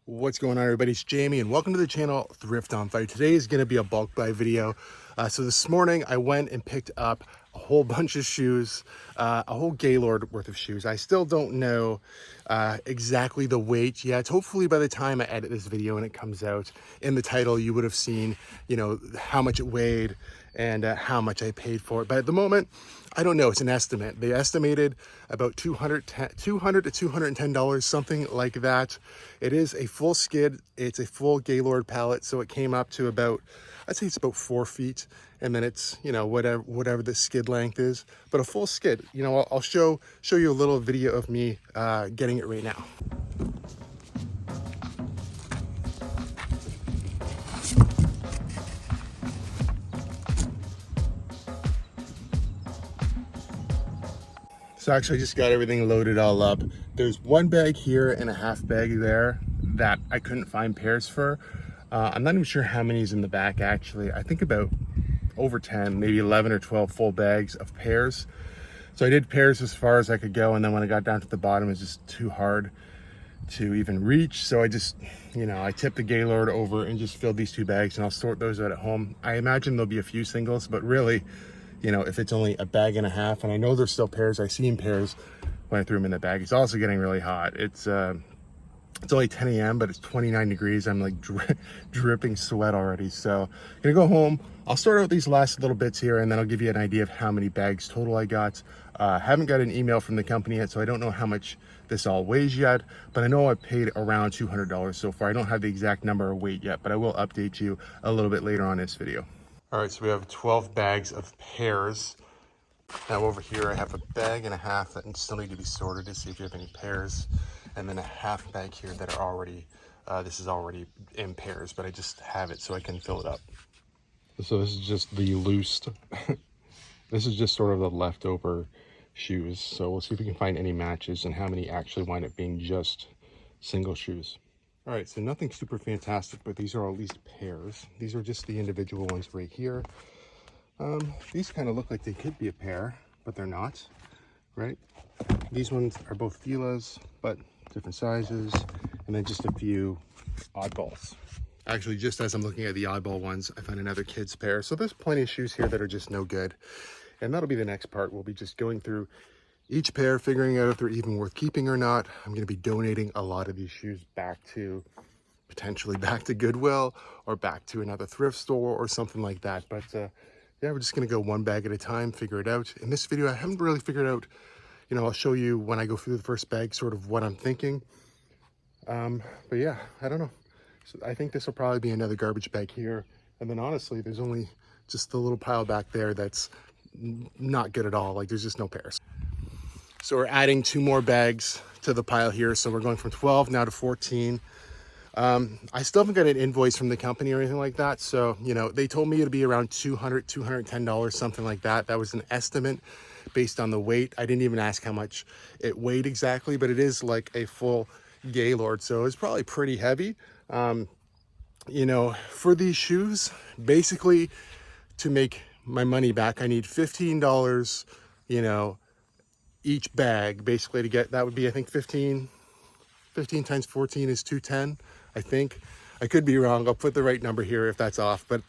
What's going on, everybody? It's Jamie and welcome to the channel Thrift on Fire. Today is going to be a bulk buy video. So this morning I went and picked up a whole bunch of shoes, a whole Gaylord worth of shoes. I still don't know exactly the weight yet. Hopefully by the time I edit this video and it comes out, in the title you would have seen, how much it weighed and how much I paid for it. But at the moment, I don't know. It's an estimate. They estimated about $200 to $210, something like that. It is a full skid. It's a full Gaylord pallet, so it came up to about, I'd say it's about 4 feet, and then it's whatever the skid length is. But a full skid. I'll show you a little video of me getting it right now. So actually I just got everything loaded all up. There's one bag here and a half bag there that I couldn't find pairs for. I'm not even sure how many is in the back actually. I think about over 10, maybe 11 or 12 full bags of pairs. So I did pairs as far as I could go, and then when I got down to the bottom, it was just too hard to even reach. So I just, I tipped the Gaylord over and just filled these 2 bags, and I'll sort those out at home. I imagine there'll be a few singles, but really, if it's only a bag and a half, and I know there's still pairs, I seen pairs when I threw them in the bag. It's also getting really hot. It's only 10 a.m., but it's 29 degrees. I'm like dripping sweat already. So I'm gonna go home. I'll sort out these last little bits here, and then I'll give you an idea of how many bags total I got. Haven't got an email from the company yet, so I don't know how much this all weighs yet, but I know I paid around $200 so far. I don't have the exact number or weight yet, but I will update you a little bit later on in this video. All right, so we have 12 bags of pairs. Now over here, I have a bag and a half that still need to be sorted to see if you have any pairs. And then a half bag here that are already, this is already in pairs, but I just have it so I can fill it up. So this is just the loosed, this is just sort of the leftover shoes. So we'll see if we can find any matches and how many actually wind up being just single shoes. All right, so nothing super fantastic, but these are at least pairs. These are just the individual ones right here. These kind of look like they could be a pair, but they're not, right? These ones are both Fila's, but different sizes, and then just a few oddballs. Actually, just as I'm looking at the oddball ones, I found another kid's pair. So there's plenty of shoes here that are just no good. And that'll be the next part. We'll be just going through each pair, figuring out if they're even worth keeping or not. I'm going to be donating a lot of these shoes potentially back to Goodwill or back to another thrift store or something like that. But yeah, we're just going to go one bag at a time, figure it out. In this video, I haven't really figured out, I'll show you when I go through the first bag sort of what I'm thinking. But yeah, I don't know. So I think this will probably be another garbage bag here. And then honestly, there's only just the little pile back there that's not good at all. Like there's just no pairs. So we're adding 2 more bags to the pile here. So we're going from 12 now to 14. I still haven't got an invoice from the company or anything like that. So, they told me it'd be around $200, $210, something like that. That was an estimate based on the weight. I didn't even ask how much it weighed exactly, but it is like a full Gaylord. So it's probably pretty heavy. For these shoes, basically to make my money back, I need $15, each bag basically to get, that would be, I think 15 times 14 is 210. I think. I could be wrong. I'll put the right number here if that's off, but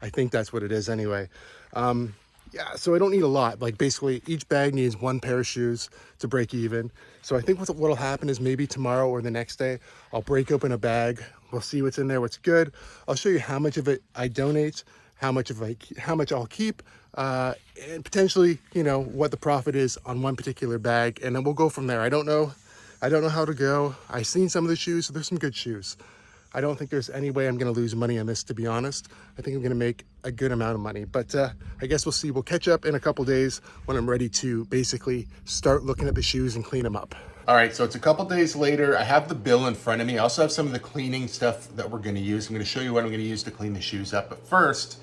I think that's what it is anyway. Yeah, so I don't need a lot. Like basically each bag needs 1 pair of shoes to break even. So I think what'll happen is maybe tomorrow or the next day, I'll break open a bag. We'll see what's in there, what's good. I'll show you how much of it I donate, how much I'll keep, and potentially, what the profit is on one particular bag. And then we'll go from there. I don't know how to go. I've seen some of the shoes, so there's some good shoes. I don't think there's any way I'm going to lose money on this, to be honest. I think I'm going to make a good amount of money, but I guess we'll see. We'll catch up in a couple days when I'm ready to basically start looking at the shoes and clean them up. All right, so it's a couple days later. I have the bill in front of me. I also have some of the cleaning stuff that we're going to use. I'm going to show you what I'm going to use to clean the shoes up. But first,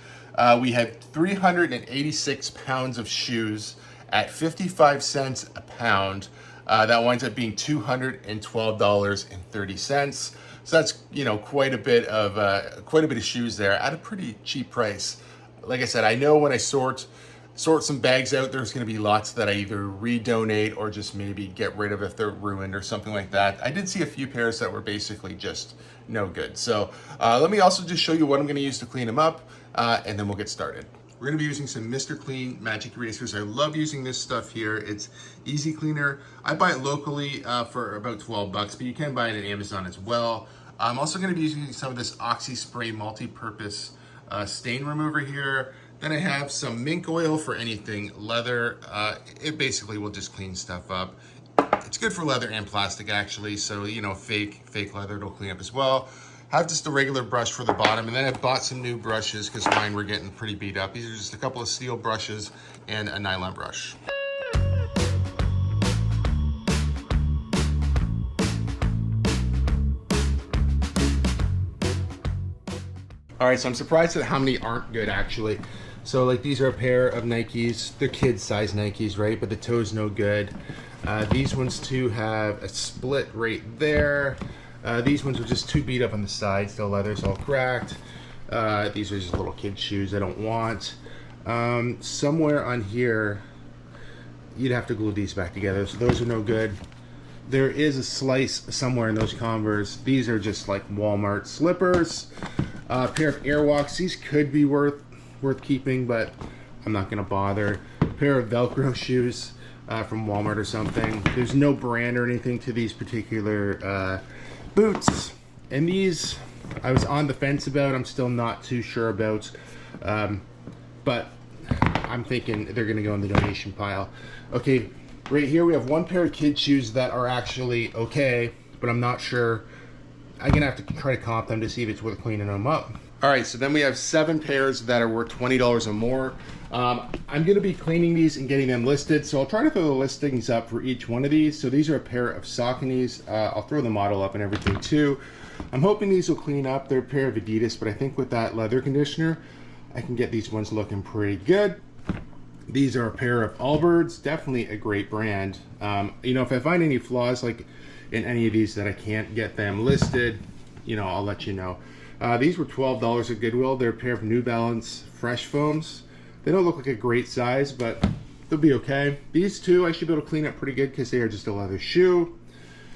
we had 386 pounds of shoes at 55 cents a pound. That winds up being $212.30. So that's, quite a bit of shoes there at a pretty cheap price. Like I said, I know when I sort sort some bags out. There's going to be lots that I either redonate or just maybe get rid of if they're ruined or something like that. I did see a few pairs that were basically just no good. So let me also just show you what I'm going to use to clean them up, and then we'll get started. We're going to be using some Mr. Clean Magic Erasers. I love using this stuff here. It's easy cleaner. I buy it locally for about 12 bucks, but you can buy it at Amazon as well. I'm also going to be using some of this Oxy Spray multi-purpose stain remover here. Then I have some mink oil for anything leather. It basically will just clean stuff up. It's good for leather and plastic actually, so you know, fake leather it'll clean up as well. I have just a regular brush for the bottom, and then I bought some new brushes because mine were getting pretty beat up. These are just a couple of steel brushes and a nylon brush. All right, so I'm surprised at how many aren't good actually. So like these are a pair of Nikes. They're kids size Nikes, right? But the toe's no good. These ones too have a split right there. These ones are just too beat up on the sides. The leather's all cracked. These are just little kid shoes I don't want. Somewhere on here, you'd have to glue these back together. So those are no good. There is a slice somewhere in those Converse. These are just like Walmart slippers. A pair of Airwalks. These could be worth keeping, but I'm not gonna bother. A pair of Velcro shoes from Walmart or something. There's no brand or anything to these particular boots, and these I was on the fence about. I'm still not too sure about, but I'm thinking they're gonna go in the donation pile. Okay, right here we have one pair of kid shoes that are actually okay, but I'm not sure. I'm gonna have to try to comp them to see if it's worth cleaning them up. All right, so then we have 7 pairs that are worth $20 or more. I'm gonna be cleaning these and getting them listed, so I'll try to throw the listings up for each one of these. So these are a pair of Sauconys. I'll throw the model up and everything too. I'm hoping these will clean up. They're a pair of Adidas, but I think with that leather conditioner, I can get these ones looking pretty good. These are a pair of Allbirds, definitely a great brand. You know, if I find any flaws like in any of these that I can't get them listed, you know, I'll let you know. These were $12 at Goodwill. They're a pair of New Balance Fresh Foams. They don't look like a great size, but they'll be okay. These two I should be able to clean up pretty good because they are just a leather shoe.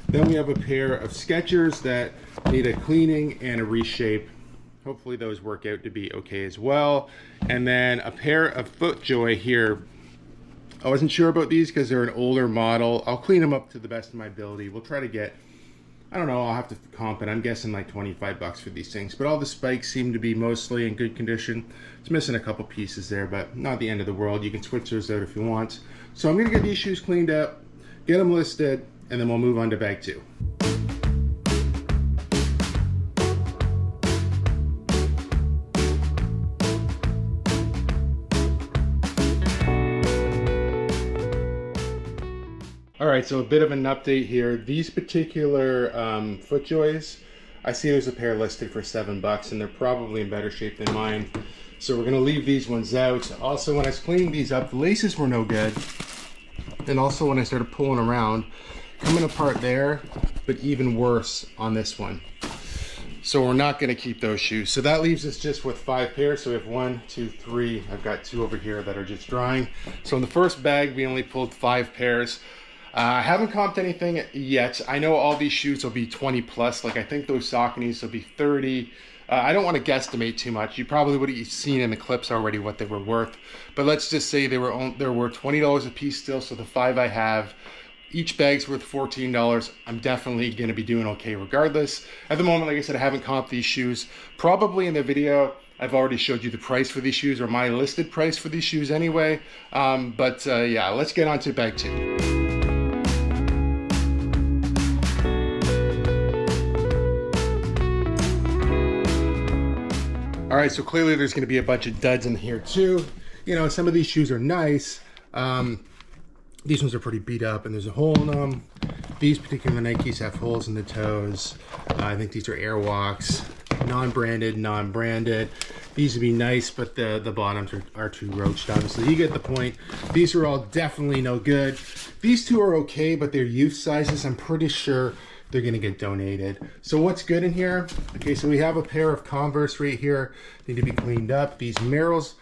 Then we have a pair of Skechers that need a cleaning and a reshape. Hopefully those work out to be okay as well. And then a pair of FootJoy here. I wasn't sure about these because they're an older model. I'll clean them up to the best of my ability. We'll try to get, I don't know, I'll have to comp it. I'm guessing like 25 bucks for these things. But all the spikes seem to be mostly in good condition. It's missing a couple pieces there, but not the end of the world. You can switch those out if you want. So I'm gonna get these shoes cleaned up, get them listed, and then we'll move on to bag 2. All right, so a bit of an update here. These particular FootJoys, I see there's a pair listed for $7 and they're probably in better shape than mine. So we're gonna leave these ones out. Also, when I was cleaning these up, the laces were no good. And also when I started pulling around, coming apart there, but even worse on this one. So we're not gonna keep those shoes. So that leaves us just with 5 pairs. So we have 1, 2, 3. I've got 2 over here that are just drying. So in the first bag, we only pulled 5 pairs. I haven't comped anything yet. I know all these shoes will be 20 plus. Like I think those Sauconys will be 30. I don't want to guesstimate too much. You probably would have seen in the clips already what they were worth. But let's just say they were $20 a piece still. So the 5 I have, each bag's worth $14. I'm definitely going to be doing okay regardless. At the moment, like I said, I haven't comped these shoes. Probably in the video, I've already showed you the price for these shoes, or my listed price for these shoes anyway. Yeah, let's get on to bag 2. All right, so clearly there's gonna be a bunch of duds in here too. You know, some of these shoes are nice. These ones are pretty beat up and there's a hole in them. These particular Nikes have holes in the toes. I think these are Airwalks, non-branded, non-branded. These would be nice, but the bottoms are too roached, obviously. You get the point. These are all definitely no good. These two are okay, but they're youth sizes. I'm pretty sure they're gonna get donated. So what's good in here? Okay, so we have a pair of Converse right here. Need to be cleaned up. These Merrells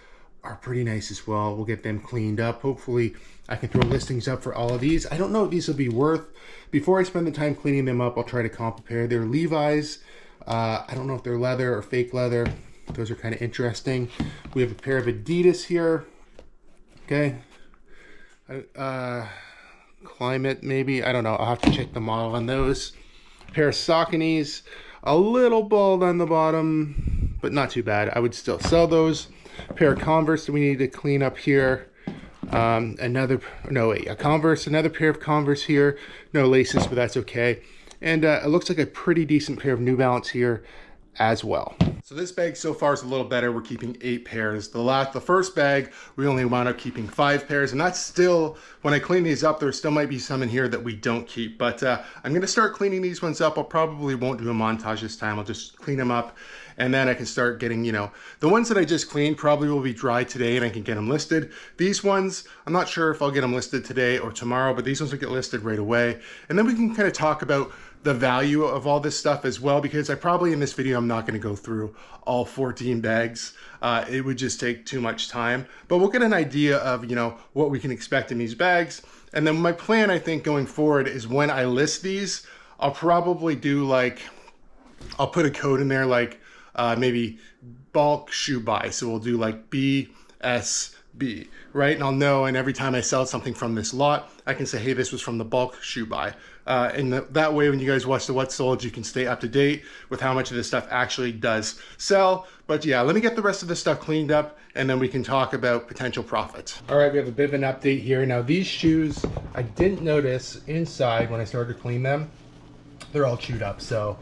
are pretty nice as well. We'll get them cleaned up. Hopefully I can throw listings up for all of these. I don't know what these will be worth. Before I spend the time cleaning them up, I'll try to compare. They're Levi's. I don't know if they're leather or fake leather. Those are kind of interesting. We have a pair of Adidas here. Okay. Climate maybe. I don't know. I'll have to check the model on those. A pair of Sauconys. A little bald on the bottom, but not too bad. I would still sell those. A pair of Converse that we need to clean up here. A Converse, another pair of Converse here. No laces, but that's okay. And it looks like a pretty decent pair of New Balance here as well. So this bag so far is a little better. We're keeping 8 pairs. The first bag, we only wound up keeping 5 pairs, and that's still, when I clean these up, there still might be some in here that we don't keep, but I'm gonna start cleaning these ones up. I'll probably won't do a montage this time. I'll just clean them up, and then I can start getting, the ones that I just cleaned probably will be dry today and I can get them listed. These ones, I'm not sure if I'll get them listed today or tomorrow, but these ones will get listed right away. And then we can kind of talk about the value of all this stuff as well, because I probably in this video, I'm not going to go through all 14 bags. It would just take too much time, but we'll get an idea of, what we can expect in these bags. And then my plan, I think, going forward is when I list these, I'll probably do I'll put a code in there, maybe bulk shoe buy. So we'll do BSB, right? And I'll know, and every time I sell something from this lot, I can say, hey, this was from the bulk shoe buy. And that way, when you guys watch the What Sold, you can stay up to date with how much of this stuff actually does sell. But yeah, let me get the rest of this stuff cleaned up, and then we can talk about potential profits. All right, we have a bit of an update here. Now these shoes, I didn't notice inside when I started to clean them, they're all chewed up. So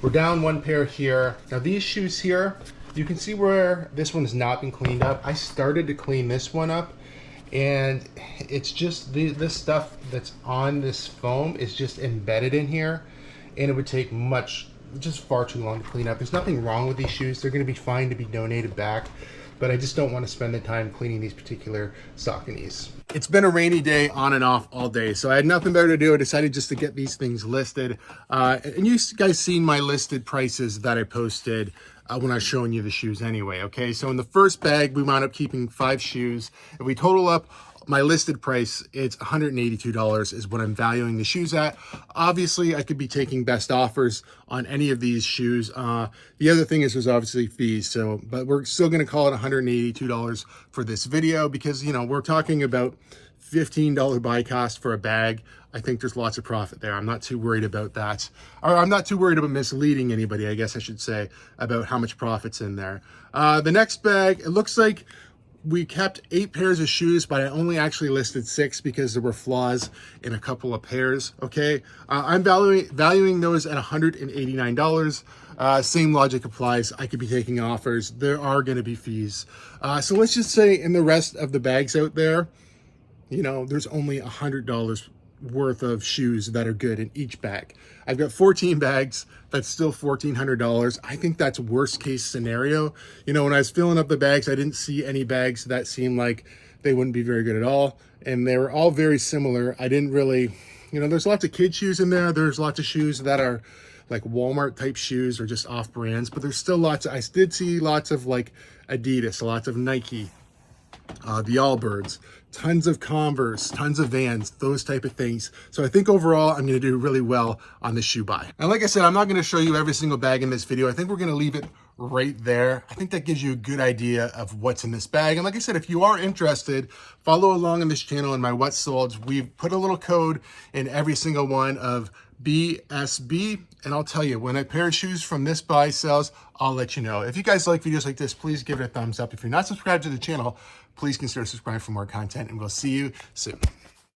we're down 1 pair here. Now these shoes here, you can see where this one has not been cleaned up. I started to clean this one up, and it's just this stuff that's on this foam is just embedded in here, and it would take just far too long to clean up. There's nothing wrong with these shoes. They're going to be fine to be donated back, but I just don't want to spend the time cleaning these particular Sauconys. It's been a rainy day on and off all day, so I had nothing better to do. I decided just to get these things listed. And you guys seen my listed prices that I posted when I was showing you the shoes anyway, okay? So in the first bag, we wound up keeping 5 shoes. If we total up my listed price, it's $182 is what I'm valuing the shoes at. Obviously, I could be taking best offers on any of these shoes. The other thing is there's obviously fees, but we're still gonna call it $182 for this video because, we're talking about $15 buy cost for a bag. I think there's lots of profit there. I'm not too worried about that. Or I'm not too worried about misleading anybody, I guess I should say, about how much profit's in there. The next bag, it looks like we kept 8 pairs of shoes, but I only actually listed 6 because there were flaws in a couple of pairs, okay? I'm valuing those at $189. Same logic applies. I could be taking offers. There are gonna be fees. So let's just say in the rest of the bags out there, there's only $100 worth of shoes that are good in each bag. I've got 14 bags. That's still $1,400. I think that's worst case scenario. When I was filling up the bags, I didn't see any bags that seemed like they wouldn't be very good at all. And they were all very similar. I didn't really, there's lots of kid shoes in there. There's lots of shoes that are like Walmart type shoes or just off brands, but there's still I did see lots of Adidas, lots of Nike, the Allbirds, tons of Converse, tons of Vans, those type of things. So I think overall, I'm gonna do really well on this shoe buy. And like I said, I'm not gonna show you every single bag in this video. I think we're gonna leave it right there. I think that gives you a good idea of what's in this bag. And like I said, if you are interested, follow along on this channel in my What Sold. We've put a little code in every single one of BSB, and I'll tell you, when a pair of shoes from this buy sells, I'll let you know. If you guys like videos like this, please give it a thumbs up. If you're not subscribed to the channel, please consider subscribing for more content, and we'll see you soon.